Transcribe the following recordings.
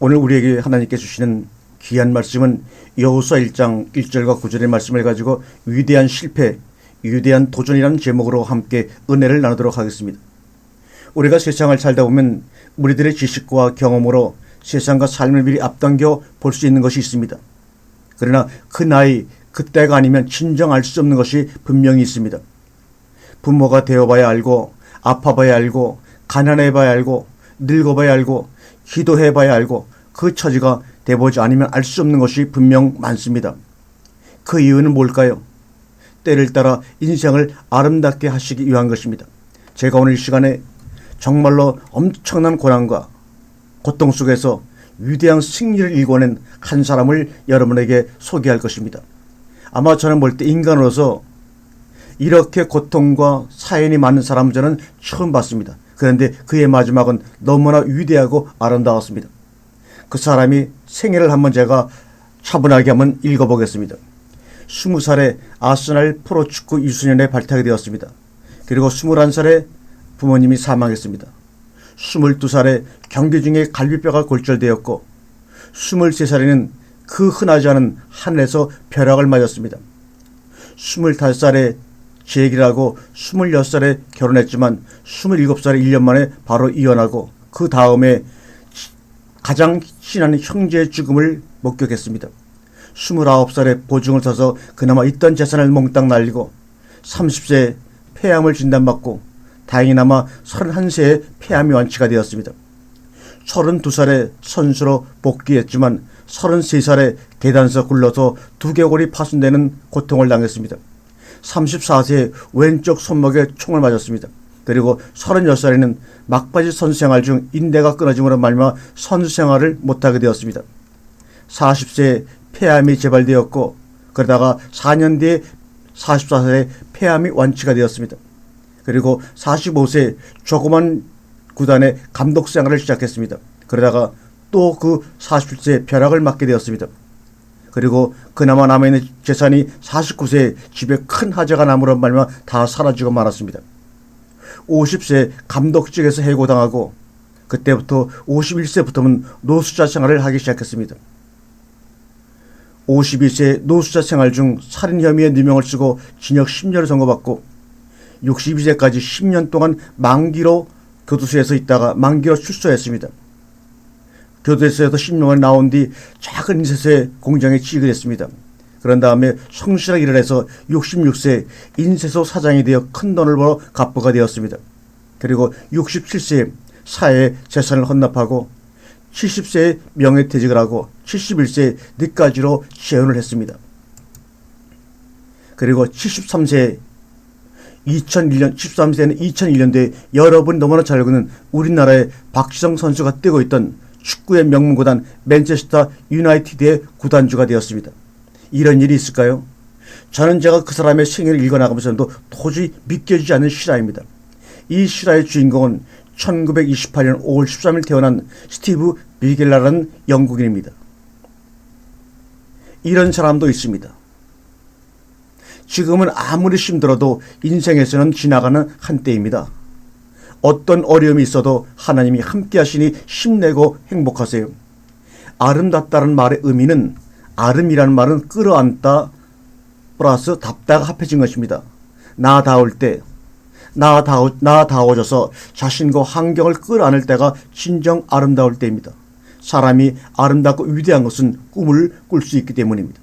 오늘 우리에게 하나님께 주시는 귀한 말씀은 여호수아 1장 1절과 9절의 말씀을 가지고 위대한 실패, 위대한 도전이라는 제목으로 함께 은혜를 나누도록 하겠습니다. 우리가 세상을 살다 보면 우리들의 지식과 경험으로 세상과 삶을 미리 앞당겨 볼 수 있는 것이 있습니다. 그러나 그 나이, 그때가 아니면 진정 알 수 없는 것이 분명히 있습니다. 부모가 되어봐야 알고, 아파봐야 알고, 가난해봐야 알고, 늙어봐야 알고, 기도해봐야 알고, 그 처지가 돼보지 않으면 알 수 없는 것이 분명 많습니다. 그 이유는 뭘까요? 때를 따라 인생을 아름답게 하시기 위한 것입니다. 제가 오늘 이 시간에 정말로 엄청난 고난과 고통 속에서 위대한 승리를 일궈낸 한 사람을 여러분에게 소개할 것입니다. 아마 저는 볼 때 인간으로서 이렇게 고통과 사연이 많은 사람은 저는 처음 봤습니다. 그런데 그의 마지막은 너무나 위대하고 아름다웠습니다. 그 사람이 생애를 한번 제가 차분하게 한번 읽어보겠습니다. 20살에 아스날 프로축구 유소년에 발탁이 되었습니다. 그리고 21살에 부모님이 사망했습니다. 22살에 경기 중에 갈비뼈가 골절되었고 23살에는 그 흔하지 않은 하늘에서 벼락을 맞았습니다. 25살에 재기를 하고 26살에 결혼했지만 27살에 1년 만에 바로 이혼하고 그 다음에 가장 친한 형제의 죽음을 목격했습니다. 29살에 보증을 서서 그나마 있던 재산을 몽땅 날리고 30세에 폐암을 진단받고 다행히나마 31세에 폐암이 완치가 되었습니다. 32살에 선수로 복귀했지만 33살에 계단에서 굴러서 두개골이 파손되는 고통을 당했습니다. 34세에 왼쪽 손목에 총을 맞았습니다. 그리고 36살에는 막바지 선수생활 중 인대가 끊어짐으로 말미암아 선수생활을 못하게 되었습니다. 40세에 폐암이 재발되었고 그러다가 4년 뒤에 44세에 폐암이 완치가 되었습니다. 그리고 45세에 조그만 구단의 감독 생활을 시작했습니다. 그러다가 또 그 47세에 벼락을 맞게 되었습니다. 그리고 그나마 남아있는 재산이 49세에 집에 큰 화재가 남으로 말미암아 다 사라지고 말았습니다. 50세에 감독직에서 해고당하고 그때부터 51세부터는 노숙자 생활을 하기 시작했습니다. 52세에 노숙자 생활 중 살인 혐의에 누명을 쓰고 징역 10년을 선고받고 62세까지 10년 동안 만기로 교도소에서 있다가 만기로 출소했습니다. 교도소에서 10년을 나온 뒤 작은 인쇄소의 공장에 취직을 했습니다. 그런 다음에 성실하게 일을 해서 66세에 인쇄소 사장이 되어 큰 돈을 벌어 갑부가 되었습니다. 그리고 67세에 사회에 재산을 헌납하고 70세에 명예퇴직을 하고 71세에 늦가지로 재혼을 했습니다. 그리고 73세에 2001년도에 여러분 너무나 잘 알고 있는 우리나라의 박지성 선수가 뛰고 있던 축구의 명문구단 맨체스터 유나이티드의 구단주가 되었습니다. 이런 일이 있을까요? 저는 제가 그 사람의 생애를 읽어나가면서도 도저히 믿겨지지 않는 실화입니다. 이 실화의 주인공은 1928년 5월 13일 태어난 스티브 비겔라라는 영국인입니다. 이런 사람도 있습니다. 지금은 아무리 힘들어도 인생에서는 지나가는 한때입니다. 어떤 어려움이 있어도 하나님이 함께 하시니 힘내고 행복하세요. 아름답다는 말의 의미는 아름이라는 말은 끌어안다 플러스 답다가 합해진 것입니다. 나다울 때, 나다워져서 자신과 환경을 끌어안을 때가 진정 아름다울 때입니다. 사람이 아름답고 위대한 것은 꿈을 꿀 수 있기 때문입니다.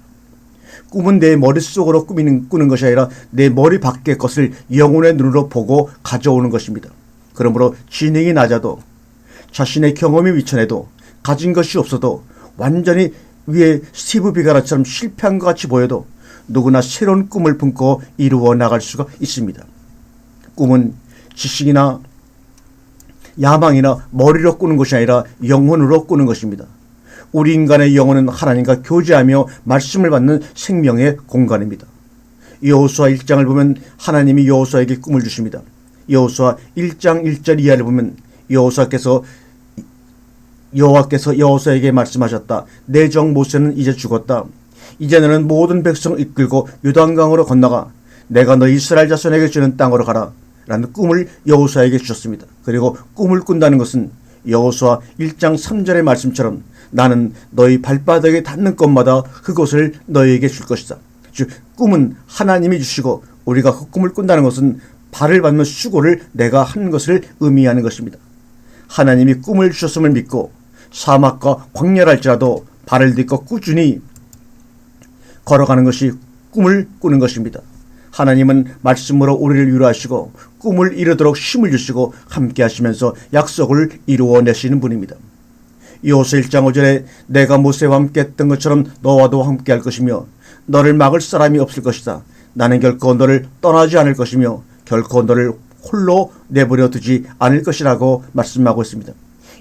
꿈은 내 머릿속으로 꾸는 것이 아니라 내 머리 밖의 것을 영혼의 눈으로 보고 가져오는 것입니다. 그러므로 지능이 낮아도 자신의 경험이 미천해도 가진 것이 없어도 완전히 위에 스티브 비가라처럼 실패한 것 같이 보여도 누구나 새로운 꿈을 품고 이루어 나갈 수가 있습니다. 꿈은 지식이나 야망이나 머리로 꾸는 것이 아니라 영혼으로 꾸는 것입니다. 우리 인간의 영혼은 하나님과 교제하며 말씀을 받는 생명의 공간입니다. 여호수아 1장을 보면 하나님이 여호수아에게 꿈을 주십니다. 여호수아 1장 1절 이하를 보면 여호와께서 여호수아에게 말씀하셨다. 내 종 모세는 이제 죽었다. 이제 너는 모든 백성을 이끌고 요단강으로 건너가 내가 너 이스라엘 자손에게 주는 땅으로 가라 라는 꿈을 여호수아에게 주셨습니다. 그리고 꿈을 꾼다는 것은 여호수아 1장 3절의 말씀처럼 나는 너희 발바닥에 닿는 곳마다 그곳을 너희에게 줄 것이다. 즉 꿈은 하나님이 주시고 우리가 그 꿈을 꾼다는 것은 발을 받는 수고를 내가 하는 것을 의미하는 것입니다. 하나님이 꿈을 주셨음을 믿고 사막과 광야랄지라도 발을 딛고 꾸준히 걸어가는 것이 꿈을 꾸는 것입니다. 하나님은 말씀으로 우리를 위로하시고 꿈을 이루도록 힘을 주시고 함께 하시면서 약속을 이루어내시는 분입니다. 여호수아 1장 5절에 내가 모세와 함께 했던 것처럼 너와도 함께 할 것이며 너를 막을 사람이 없을 것이다. 나는 결코 너를 떠나지 않을 것이며 결코 너를 홀로 내버려 두지 않을 것이라고 말씀하고 있습니다.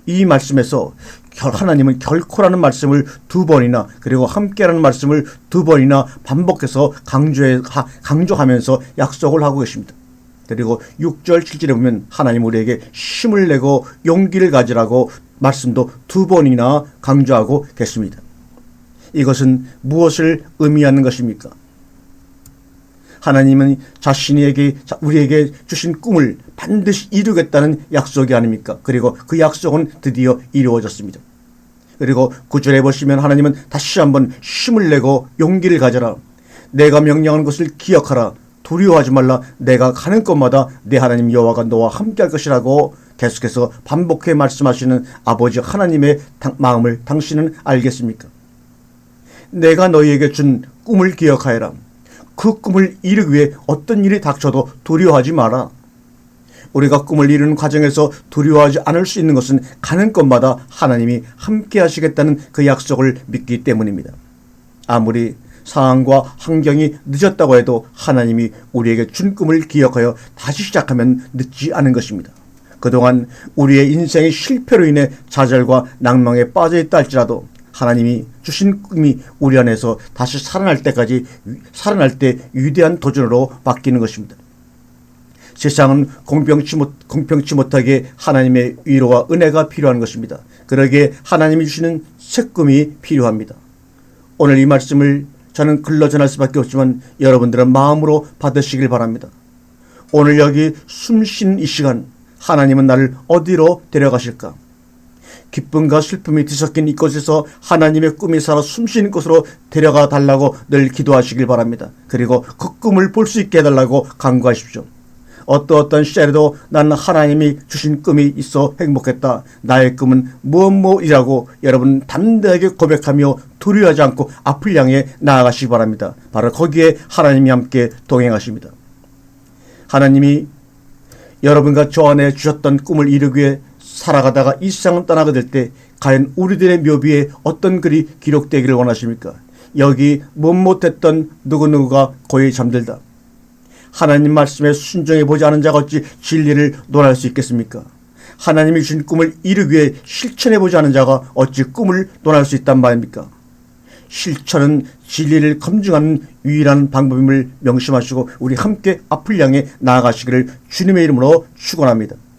이 말씀에서 하나님은 결코라는 말씀을 두 번이나 그리고 함께라는 말씀을 두 번이나 반복해서 강조하면서 약속을 하고 계십니다. 그리고 6절 7절에 보면 하나님 우리에게 힘을 내고 용기를 가지라고 말씀도 두 번이나 강조하고 계십니다. 이것은 무엇을 의미하는 것입니까? 하나님은 우리에게 주신 꿈을 반드시 이루겠다는 약속이 아닙니까? 그리고 그 약속은 드디어 이루어졌습니다. 그리고 9절에 보시면 하나님은 다시 한번 힘을 내고 용기를 가져라. 내가 명령하는 것을 기억하라. 두려워하지 말라. 내가 가는 곳마다 내 하나님 여호와가 너와 함께 할 것이라고 계속해서 반복해 말씀하시는 아버지 하나님의 마음을 당신은 알겠습니까? 내가 너희에게 준 꿈을 기억하여라. 그 꿈을 이루기 위해 어떤 일이 닥쳐도 두려워하지 마라. 우리가 꿈을 이루는 과정에서 두려워하지 않을 수 있는 것은 가는 곳마다 하나님이 함께 하시겠다는 그 약속을 믿기 때문입니다. 아무리 상황과 환경이 늦었다고 해도 하나님이 우리에게 준 꿈을 기억하여 다시 시작하면 늦지 않은 것입니다. 그동안 우리의 인생의 실패로 인해 좌절과 낭망에 빠져있다 할지라도 하나님이 주신 꿈이 우리 안에서 다시 살아날 때 위대한 도전으로 바뀌는 것입니다. 세상은 공평치 못하게 하나님의 위로와 은혜가 필요한 것입니다. 그러기에 하나님이 주시는 새 꿈이 필요합니다. 오늘 이 말씀을 저는 글로 전할 수밖에 없지만 여러분들은 마음으로 받으시길 바랍니다. 오늘 여기 숨쉬는 이 시간 하나님은 나를 어디로 데려가실까? 기쁨과 슬픔이 뒤섞인 이곳에서 하나님의 꿈이 살아 숨쉬는 곳으로 데려가 달라고 늘 기도하시길 바랍니다. 그리고 그 꿈을 볼 수 있게 해달라고 간구하십시오. 어떤 시절에도 나는 하나님이 주신 꿈이 있어 행복했다. 나의 꿈은 무엇이라고 여러분 담대하게 고백하며 두려워하지 않고 앞을 향해 나아가시기 바랍니다. 바로 거기에 하나님이 함께 동행하십니다. 하나님이 여러분과 저 안에 주셨던 꿈을 이루기 위해 살아가다가 이 세상을 떠나게 될 때 과연 우리들의 묘비에 어떤 글이 기록되기를 원하십니까? 여기 못했던 누구누구가 고이 잠들다. 하나님 말씀에 순종해 보지 않은 자가 어찌 진리를 논할 수 있겠습니까? 하나님이 주신 꿈을 이루기 위해 실천해 보지 않은 자가 어찌 꿈을 논할 수 있단 말입니까? 실천은 진리를 검증하는 유일한 방법임을 명심하시고 우리 함께 앞을 향해 나아가시기를 주님의 이름으로 축원합니다.